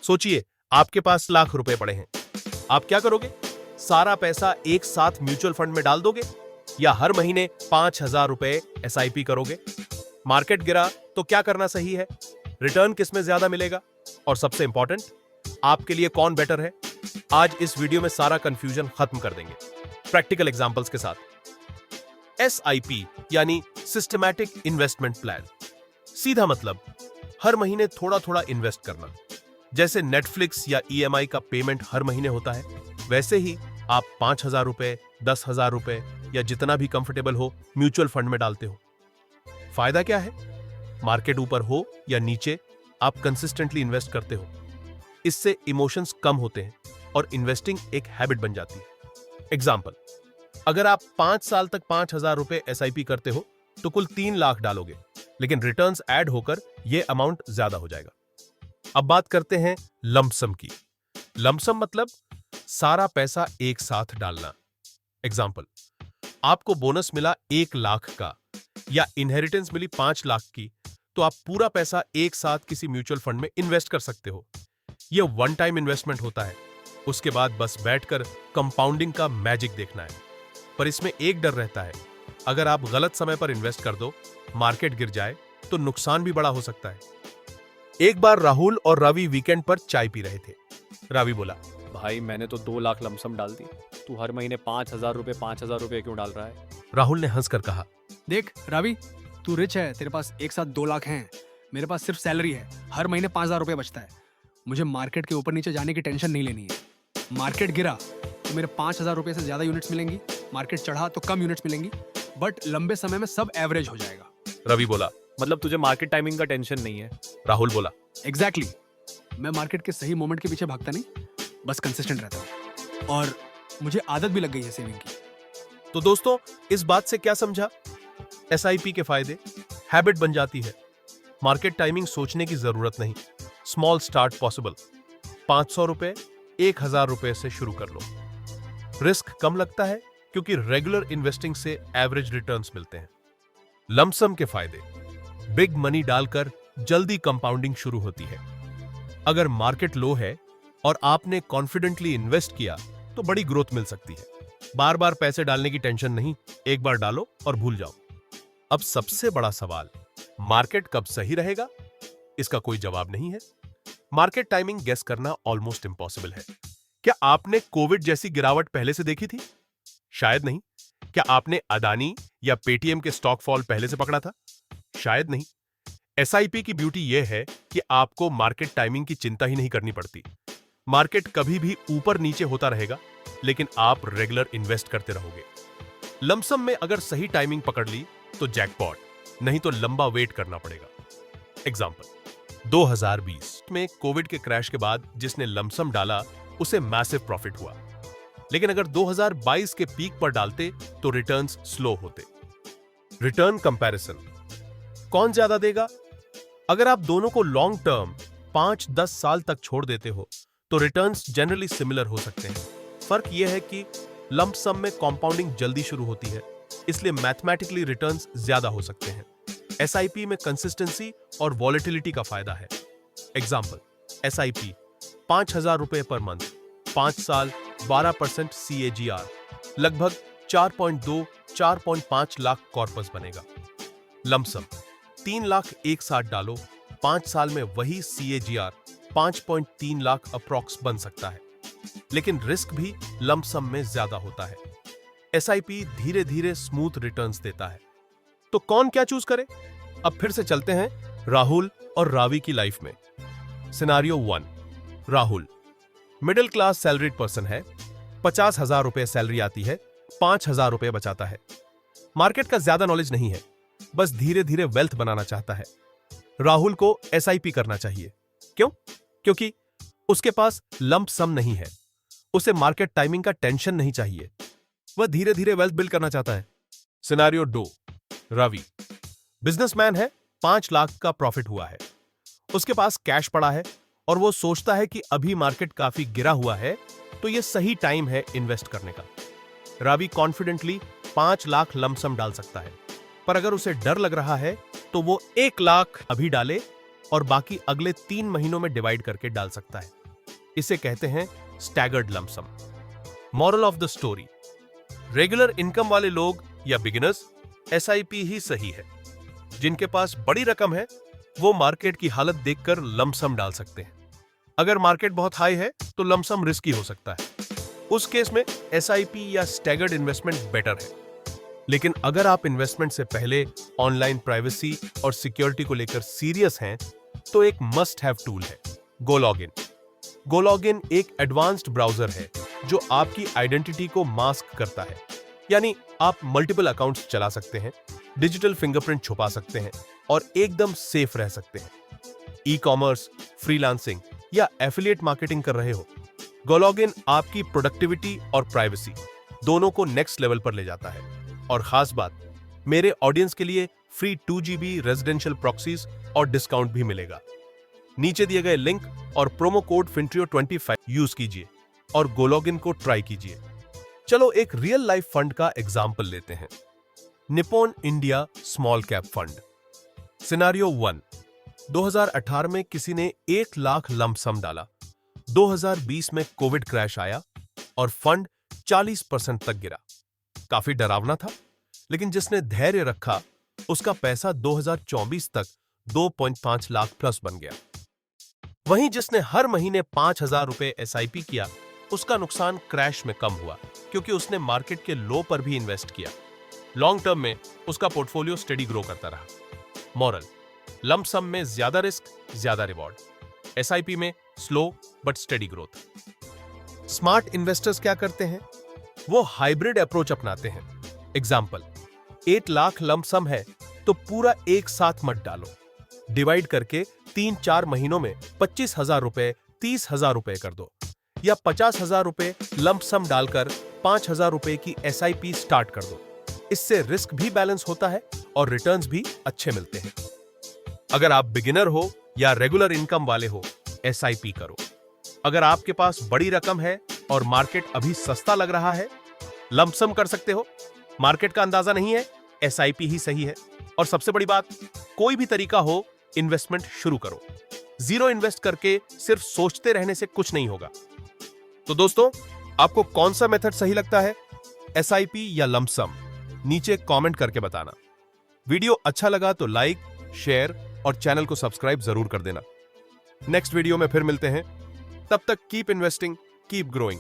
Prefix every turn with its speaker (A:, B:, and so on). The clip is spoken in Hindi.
A: सोचिए, आपके पास लाख रुपए पड़े हैं। आप क्या करोगे? सारा पैसा एक साथ म्यूचुअल फंड में डाल दोगे या हर महीने 5,000 रुपए एसआईपी करोगे? मार्केट गिरा तो क्या करना सही है? रिटर्न किसमें ज्यादा मिलेगा? और सबसे इंपॉर्टेंट, आपके लिए कौन बेटर है? आज इस वीडियो में सारा कंफ्यूजन खत्म कर देंगे प्रैक्टिकल एग्जांपल्स के साथ। एसआईपी यानी सिस्टमैटिक इन्वेस्टमेंट प्लान। सीधा मतलब हर महीने थोड़ा थोड़ा इन्वेस्ट करना। जैसे नेटफ्लिक्स या ईएमआई का पेमेंट हर महीने होता है, वैसे ही आप 5,000 रुपए, 10,000 रुपए या जितना भी कंफर्टेबल हो म्यूचुअल फंड में डालते हो। फायदा क्या है? मार्केट ऊपर हो या नीचे, आप कंसिस्टेंटली इन्वेस्ट करते हो। इससे इमोशंस कम होते हैं और इन्वेस्टिंग एक हैबिट बन जाती है। एग्जाम्पल, अगर आप 5 साल तक 5,000 रुपए एसआईपी करते हो तो कुल 3 लाख डालोगे, लेकिन रिटर्न्स ऐड होकर यह अमाउंट ज्यादा हो जाएगा। अब बात करते हैं लंपसम की। लंपसम मतलब सारा पैसा एक साथ डालना। एग्जाम्पल, आपको बोनस मिला 1 लाख का या इनहेरिटेंस मिली 5 लाख की, तो आप पूरा पैसा एक साथ किसी म्यूचुअल फंड में इन्वेस्ट कर सकते हो। यह वन टाइम इन्वेस्टमेंट होता है। उसके बाद बस बैठकर कंपाउंडिंग का मैजिक देखना है। पर इसमें एक डर रहता है, अगर आप गलत समय पर इन्वेस्ट कर दो, मार्केट गिर जाए तो नुकसान भी बड़ा हो सकता है। एक बार राहुल और रवि वीकेंड पर चाय पी रहे थे। रवि बोला,
B: भाई मैंने तो 2 लाख लमसम डाल दी, तू हर महीने 5,000 रुपए क्यों डाल रहा है?
A: राहुल ने हंसकर कहा,
C: देख रवि, तू रिच है, तेरे पास एक साथ 2 लाख हैं। मेरे पास सिर्फ सैलरी है, हर महीने 5,000 रुपए बचता है। मुझे मार्केट के ऊपर नीचे जाने की टेंशन नहीं लेनी है। मार्केट गिरा तो मेरे 5,000 रुपए से ज्यादा यूनिट्स मिलेंगी, मार्केट चढ़ा तो कम यूनिट्स मिलेंगी, बट लंबे समय में सब एवरेज हो जाएगा।
A: रवि बोला,
B: मतलब तुझे मार्केट टाइमिंग का टेंशन नहीं है?
A: राहुल बोला,
C: एग्जैक्टली मैं मार्केट के सही मोमेंट के पीछे भागता नहीं, बस कंसिस्टेंट रहता हूँ और मुझे आदत भी लग गई है सेविंग की।
A: तो दोस्तों, इस बात से क्या समझा? एसआईपी के फायदे, हैबिट बन जाती है। मार्केट टाइमिंग सोचने की जरूरत नहीं। Small start possible. 500 रुपए 1,000 रुपए से शुरू कर लो। रिस्क कम लगता है क्योंकि रेगुलर इन्वेस्टिंग से एवरेज रिटर्न्स मिलते हैं। लमसम के फायदे, बिग मनी डालकर जल्दी कंपाउंडिंग शुरू होती है। अगर मार्केट लो है और आपने कॉन्फिडेंटली इन्वेस्ट किया तो बड़ी ग्रोथ मिल सकती है। बार बार पैसे डालने की टेंशन नहीं, एक बार डालो और भूल जाओ। अब सबसे बड़ा सवाल, मार्केट कब सही रहेगा? इसका कोई जवाब नहीं है। मार्केट टाइमिंग गेस करना ऑलमोस्ट इंपॉसिबल है। क्या आपने कोविड जैसी गिरावट पहले से देखी थी? शायद नहीं। क्या आपने अदानी या पेटीएम के स्टॉक फॉल पहले से पकड़ा था? शायद नहीं। एसआईपी की ब्यूटी यह है कि आपको मार्केट टाइमिंग की चिंता ही नहीं करनी पड़ती। मार्केट कभी भी ऊपर नीचे होता रहेगा, लेकिन आप रेगुलर इन्वेस्ट करते रहोगे। लमसम में अगर सही टाइमिंग पकड़ ली तो जैकपॉट, नहीं तो लंबा वेट करना पड़ेगा। एग्जाम्पल, 2020 में कोविड के क्रैश के बाद जिसने लमसम डाला उसे मैसिव प्रॉफिट हुआ, लेकिन अगर 2022 के पीक पर डालते तो रिटर्न्स स्लो होते। रिटर्न कंपैरिजन, कौन ज्यादा देगा? अगर आप दोनों को लॉन्ग टर्म 5-10 साल तक छोड़ देते हो तो रिटर्न्स जनरली सिमिलर हो सकते हैं। फर्क यह है कि लंप सम में कंपाउंडिंग जल्दी शुरू होती है, इसलिए मैथमेटिकली रिटर्न्स ज्यादा हो सकते हैं। एसआईपी में कंसिस्टेंसी और वॉलेटिलिटी का फायदा है। एग्जाम्पल, एसआईपी 5,000 रुपए पर मंथ, 5 साल 12% CAGR, लगभग 4.2-4.5 लाख कॉर्पस बनेगा। लमसम 3 लाख एक साथ डालो, 5 साल में वही CAGR 5.3 लाख अप्रॉक्स बन सकता है, लेकिन रिस्क भी लमसम में ज्यादा होता है। एसआईपी धीरे धीरे स्मूथ रिटर्न्स देता है। तो कौन क्या चूज करे? अब फिर से चलते हैं राहुल और रावी की लाइफ में। Scenario 1, Rahul middle class salaried person है, 50,000 रुपए सैलरी आती है, 5,000 रुपए बचाता है। मार्केट का ज्यादा नॉलेज नहीं है, बस धीरे धीरे वेल्थ बनाना चाहता है। राहुल को एसआईपी करना चाहिए। क्यों? क्योंकि उसके पास लंप सम नहीं है, उसे मार्केट टाइमिंग का टेंशन नहीं चाहिए, वह धीरे धीरे वेल्थ बिल्ड करना चाहता है। सिनेरियो 2, रवि बिजनेसमैन है, 5 लाख का प्रॉफिट हुआ है, उसके पास कैश पड़ा है और वो सोचता है कि अभी मार्केट काफी गिरा हुआ है तो यह सही टाइम है इन्वेस्ट करने का। रवि कॉन्फिडेंटली 5 लाख लमसम डाल सकता है, पर अगर उसे डर लग रहा है तो वो 1 लाख अभी डाले और बाकी अगले 3 महीनों में डिवाइड करके डाल सकता है। इसे कहते हैं staggered lump sum. Moral of the story, regular income वाले लोग या बिगिनर्स एसआईपी ही सही है। जिनके पास बड़ी रकम है वो मार्केट की हालत देखकर लंप सम डाल सकते हैं। अगर मार्केट बहुत हाई है तो लंप सम रिस्की हो सकता है। उस केस में एसआईपी या स्टैगर्ड इन्वेस्टमेंट बेटर है। लेकिन अगर आप इन्वेस्टमेंट से पहले ऑनलाइन प्राइवेसी और सिक्योरिटी को लेकर सीरियस हैं तो एक मस्ट हैव टूल है गोलॉगिन। गोलॉगिन एक एडवांस्ड ब्राउजर है जो आपकी आइडेंटिटी को मास्क करता है। यानी आप मल्टीपल अकाउंट्स चला सकते हैं, डिजिटल फिंगरप्रिंट छुपा सकते हैं और एकदम सेफ रह सकते हैं। ई कॉमर्स, फ्रीलांसिंग या एफिलिएट मार्केटिंग कर रहे हो, गोलॉगिन आपकी प्रोडक्टिविटी और प्राइवेसी दोनों को नेक्स्ट लेवल पर ले जाता है। और खास बात, मेरे ऑडियंस के लिए फ्री 2 GB रेजिडेंशियल प्रॉक्सीज और डिस्काउंट भी मिलेगा। नीचे दिए गए लिंक और प्रोमो कोड FINTRIO25 यूज कीजिए और गोलॉगिन को ट्राई कीजिए। चलो एक रियल लाइफ फंड का एग्जाम्पल लेते हैं, Nippon India small cap fund. Scenario 1, 2018 में किसी ने 1 लाख लंप सम डाला। 2020 में कोविड क्रैश आया और फंड 40% तक गिरा। काफी डरावना था, लेकिन जिसने धैर्य रखा उसका पैसा 2024 तक 2.5 लाख प्लस बन गया। वहीं जिसने हर महीने 5,000 रुपए एसआईपी किया उसका नुकसान क्रैश में कम हुआ क्योंकि उसने मार्केट के लो पर भी इन्वेस्ट किया। लॉन्ग टर्म में उसका पोर्टफोलियो स्टेडी ग्रो करता रहा। मॉरल, लंप सम में ज्यादा रिस्क ज्यादा रिवॉर्ड, एसआईपी में slow but steady growth. Smart investors क्या करते हैं? वो हाइब्रिड अप्रोच अपनाते हैं। एग्जाम्पल, 8 लाख लंप सम है तो पूरा एक साथ मत डालो, डिवाइड करके 3-4 महीनों में 25,000 रुपए 30,000 रुपए कर दो, या 50,000 रुपए लंप सम डालकर 5,000 रुपए की एसआईपी स्टार्ट कर दो। इससे रिस्क भी बैलेंस होता है और रिटर्न्स भी अच्छे मिलते हैं। अगर आप बिगिनर हो या रेगुलर इनकम वाले हो, एसआईपी करो। अगर आपके पास बड़ी रकम है और मार्केट अभी सस्ता लग रहा है, लंप सम कर सकते हो। मार्केट का अंदाजा नहीं है, एसआईपी ही सही है। और सबसे बड़ी बात, कोई भी तरीका हो, इन्वेस्टमेंट शुरू करो। जीरो इन्वेस्ट करके सिर्फ सोचते रहने से कुछ नहीं होगा। तो दोस्तों, आपको कौन सा मेथड सही लगता है, एसआईपी या लंप सम? नीचे कमेंट करके बताना। वीडियो अच्छा लगा तो लाइक, शेयर और चैनल को सब्सक्राइब जरूर कर देना। नेक्स्ट वीडियो में फिर मिलते हैं। तब तक कीप इन्वेस्टिंग, कीप ग्रोइंग।